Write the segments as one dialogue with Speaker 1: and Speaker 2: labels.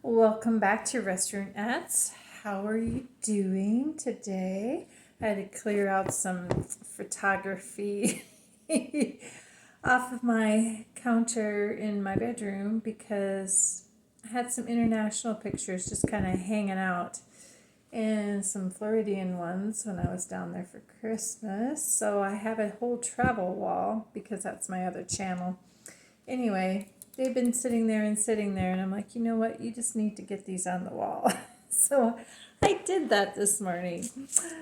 Speaker 1: Welcome back to Restaurant Aett. How are you doing today? I had to clear out some photography off of my counter in my bedroom because I had some international pictures just kind of hanging out and some Floridian ones when I was down there for Christmas. So I have a whole travel wall because that's my other channel. Anyway, they've been sitting there, and I'm like, you know what? You just need to get these on the wall. So I did that this morning.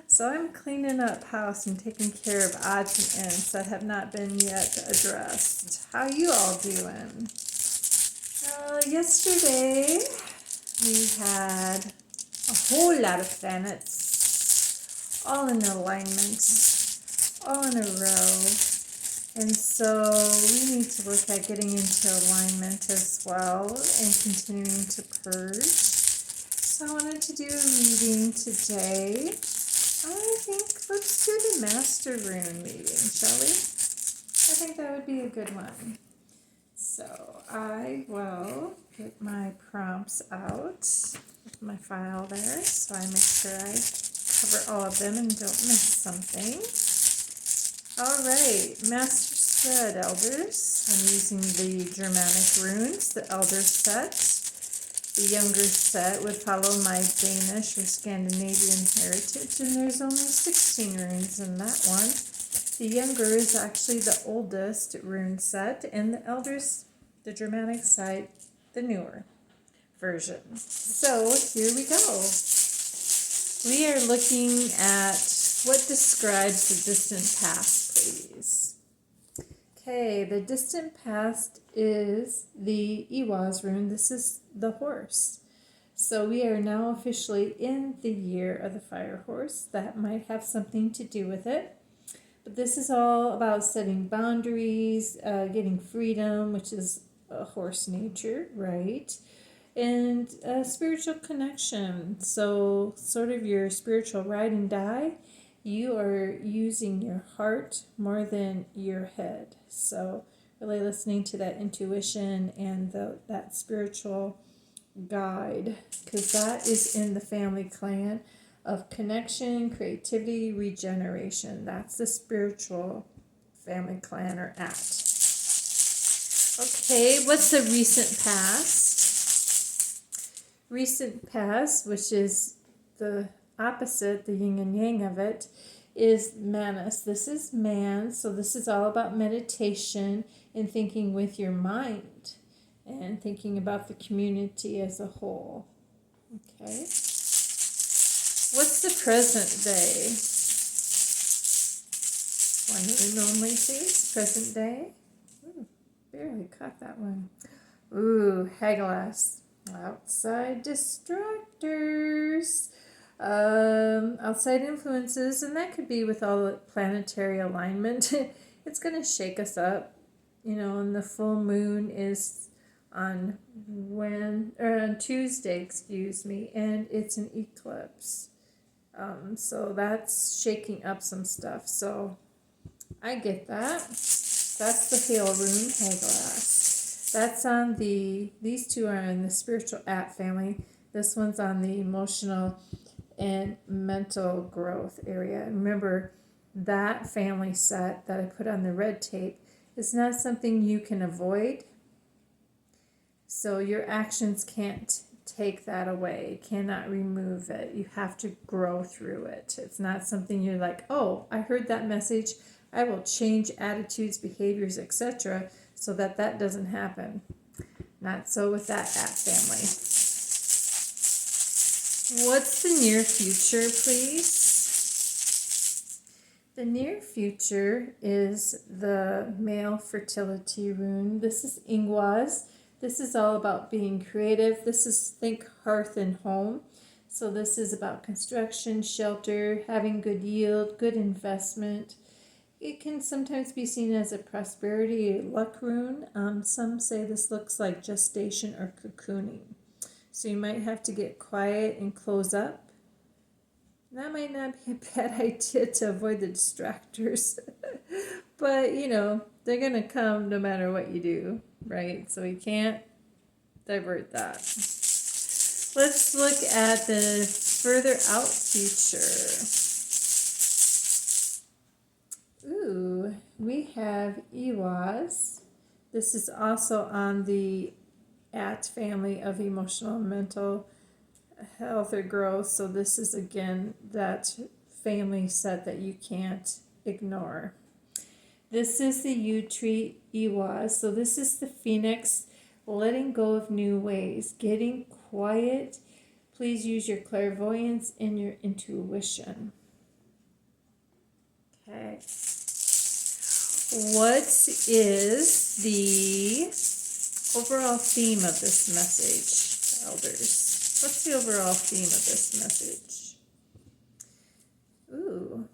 Speaker 1: So I'm cleaning up house and taking care of odds and ends that have not been yet addressed. How you all doing? Yesterday we had a whole lot of planets all in alignment, all in a row. And so we need to look at getting into alignment as well and continuing to purge. So I wanted to do a reading today. I think let's do the Master Rune reading, shall we? I think that would be a good one. So I will get my prompts out with my file there so I make sure I cover all of them and don't miss something. All right, Master Spread Elders. I'm using the Germanic runes, the Elder set. The younger set would follow my Danish or Scandinavian heritage, and there's only 16 runes in that one. The younger is actually the oldest rune set, and the Elders, the Germanic side, the newer version. So here we go. We are looking at what describes the distant past, please. Okay, the distant past is the Iwaz rune. This is the horse. So we are now officially in the year of the fire horse. That might have something to do with it. But this is all about setting boundaries, getting freedom, which is a horse nature, right? And a spiritual connection. So sort of your spiritual ride and die. You are using your heart more than your head. So really listening to that intuition and that spiritual guide, because that is in the family clan of connection, creativity, regeneration. That's the spiritual family clan or Aett. Okay, what's the recent past? Recent past, which is the opposite, the yin and yang of it, is Manus. This is man, so this is all about meditation and thinking with your mind and thinking about the community as a whole. Okay. What's the present day? One and only, please. Present day. Ooh, barely caught that one. Ooh, Hagglas. Outside distractors. Outside influences, and that could be with all the planetary alignment. It's going to shake us up, and the full moon is on Tuesday, and it's an eclipse. So that's shaking up some stuff. So I get that. That's the Hail Rune Hagglas. That's on these two are in the spiritual Aett family. This one's on the emotional and mental growth area. And remember, that family set that I put on the red tape is not something you can avoid. So your actions can't take that away, cannot remove it. You have to grow through it. It's not something you're like, oh, I heard that message, I will change attitudes, behaviors, etc. so that doesn't happen. Not so with that Aett family. What's the near future, please? The near future is the male fertility rune. This is Ingwaz. This is all about being creative. This is think hearth and home. So this is about construction, shelter, having good yield, good investment. It can sometimes be seen as a prosperity luck rune. Some say this looks like gestation or cocooning. So you might have to get quiet and close up. That might not be a bad idea to avoid the distractors. But, they're going to come no matter what you do, right? So you can't divert that. Let's look at the further out future. Ooh, we have Ewas. This is also on the Aett family of emotional and mental health or growth. So this is again that family set that you can't ignore. This is the U tree Ewas. So this is the phoenix, letting go of new ways, getting quiet. Please use your clairvoyance and your intuition. Okay. What is the overall theme of this message, elders? What's the overall theme of this message? Ooh.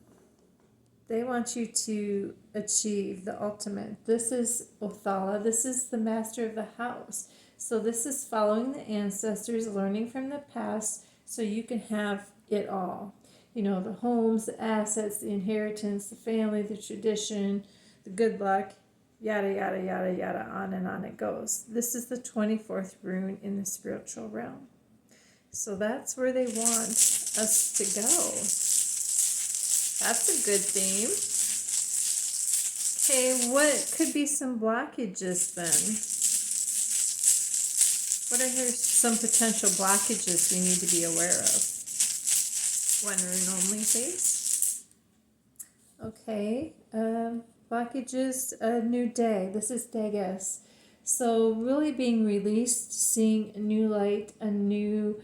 Speaker 1: They want you to achieve the ultimate. This is Othala. This is the master of the house. So this is following the ancestors, learning from the past so you can have it all. You know, the homes, the assets, the inheritance, the family, the tradition, the good luck, yada, yada, yada, yada, on and on it goes. This is the 24th rune in the spiritual realm. So that's where they want us to go. That's a good theme. Okay, what could be some blockages then? What are some potential blockages we need to be aware of? One rune only, please. Okay, blockages, a new day. This is Dagas. So really being released, seeing a new light, a new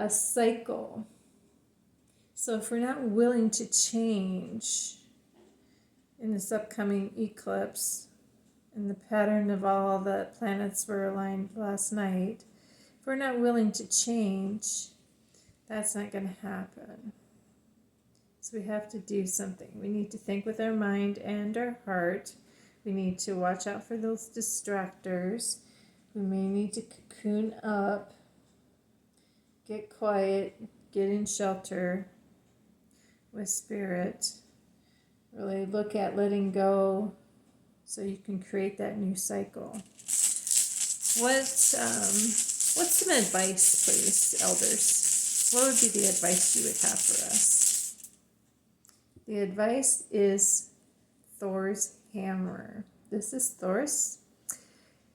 Speaker 1: cycle. So if we're not willing to change in this upcoming eclipse, in the pattern of all the planets were aligned last night, if we're not willing to change, that's not going to happen. So we have to do something. We need to think with our mind and our heart. We need to watch out for those distractors. We may need to cocoon up, get quiet, get in shelter with spirit. Really look at letting go so you can create that new cycle. What's some advice, please, elders? What would be the advice you would have for us? The advice is Thor's hammer. This is Thor's.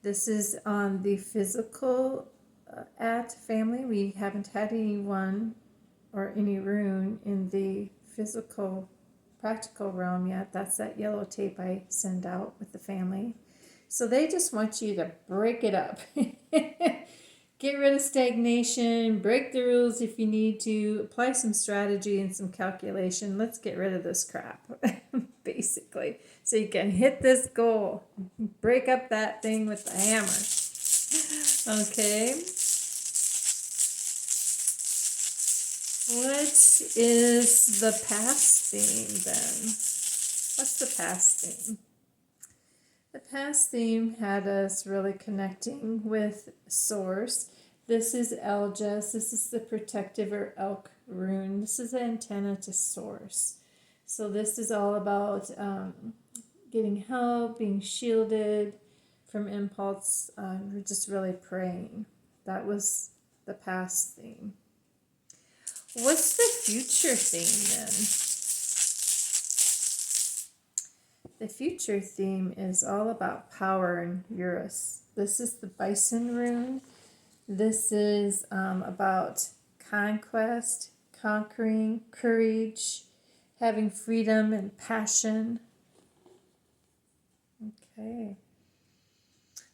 Speaker 1: This is on the physical Aett family. We haven't had anyone or any rune in the physical practical realm yet. That's that yellow tape I send out with the family. So they just want you to break it up. Get rid of stagnation, break the rules if you need to, apply some strategy and some calculation. Let's get rid of this crap, basically. So you can hit this goal. Break up that thing with the hammer. Okay. What is the past theme then? What's the past theme? The past theme had us really connecting with Source. This is Eljas. This is the protective or elk rune. This is the antenna to Source. So this is all about getting help, being shielded from impulse. We're just really praying. That was the past theme. What's the future theme then? The future theme is all about power and Urus. This is the Bison rune. This is about conquest, conquering, courage, having freedom and passion. Okay.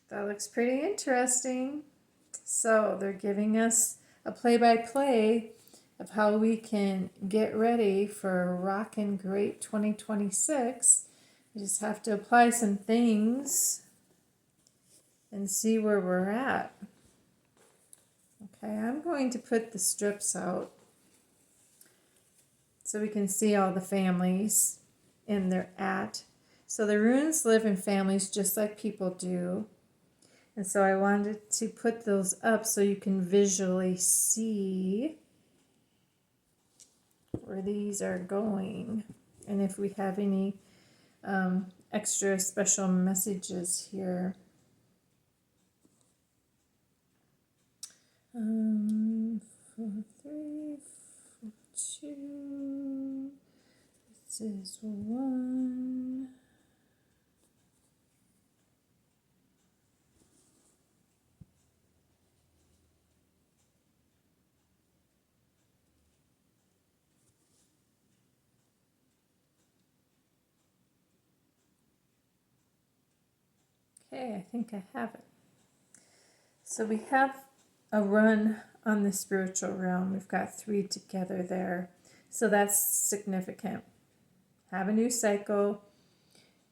Speaker 1: That looks pretty interesting. So they're giving us a play-by-play of how we can get ready for a rockin' great 2026. We just have to apply some things and see where we're at. Okay, I'm going to put the strips out so we can see all the families in their Aett. So the runes live in families just like people do. And so I wanted to put those up so you can visually see where these are going. And if we have any extra special messages here. This is 1. Okay, I think I have it. So we have a run on the spiritual realm. We've got 3 together there. So that's significant. Have a new cycle.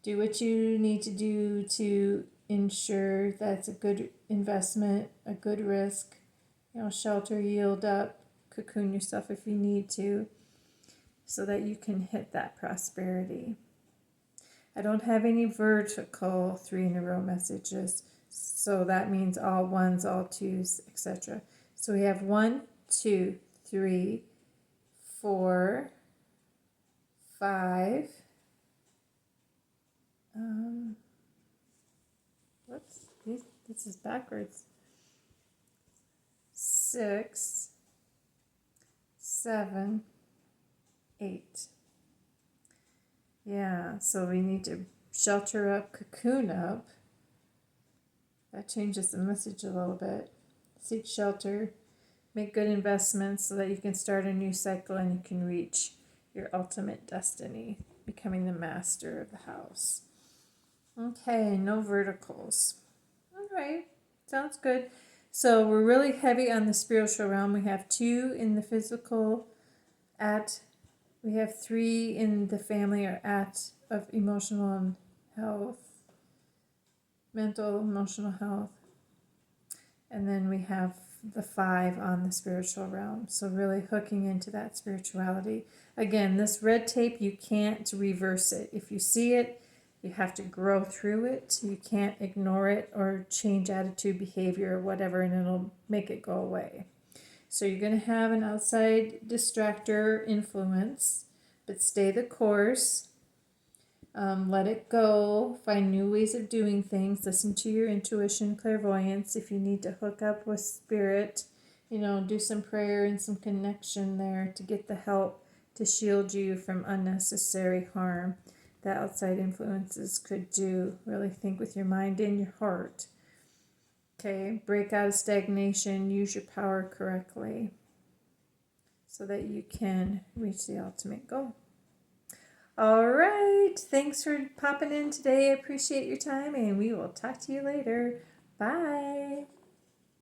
Speaker 1: Do what you need to do to ensure that's a good investment, a good risk. Shelter, yield up, cocoon yourself if you need to, so that you can hit that prosperity. I don't have any vertical 3 in a row messages, so that means all 1s, all 2s, etc. So we have 1, 2, 3, 4, 5. Whoops, this is backwards. 6, 7, 8. Yeah, so we need to shelter up, cocoon up. That changes the message a little bit. Seek shelter, make good investments so that you can start a new cycle and you can reach your ultimate destiny, becoming the master of the house. Okay, no verticals. All right, sounds good. So we're really heavy on the spiritual realm. We have 2 in the physical we have 3 in the family or of emotional health, mental, emotional health. And then we have the 5 on the spiritual realm. So really hooking into that spirituality. Again, this red tape, you can't reverse it. If you see it, you have to grow through it. You can't ignore it or change attitude, behavior, or whatever, and it'll make it go away. So you're going to have an outside distractor influence, but stay the course. Let it go. Find new ways of doing things. Listen to your intuition, clairvoyance. If you need to hook up with spirit, do some prayer and some connection there to get the help to shield you from unnecessary harm that outside influences could do. Really think with your mind and your heart. Okay, break out of stagnation. Use your power correctly so that you can reach the ultimate goal. All right. Thanks for popping in today. I appreciate your time, and we will talk to you later. Bye.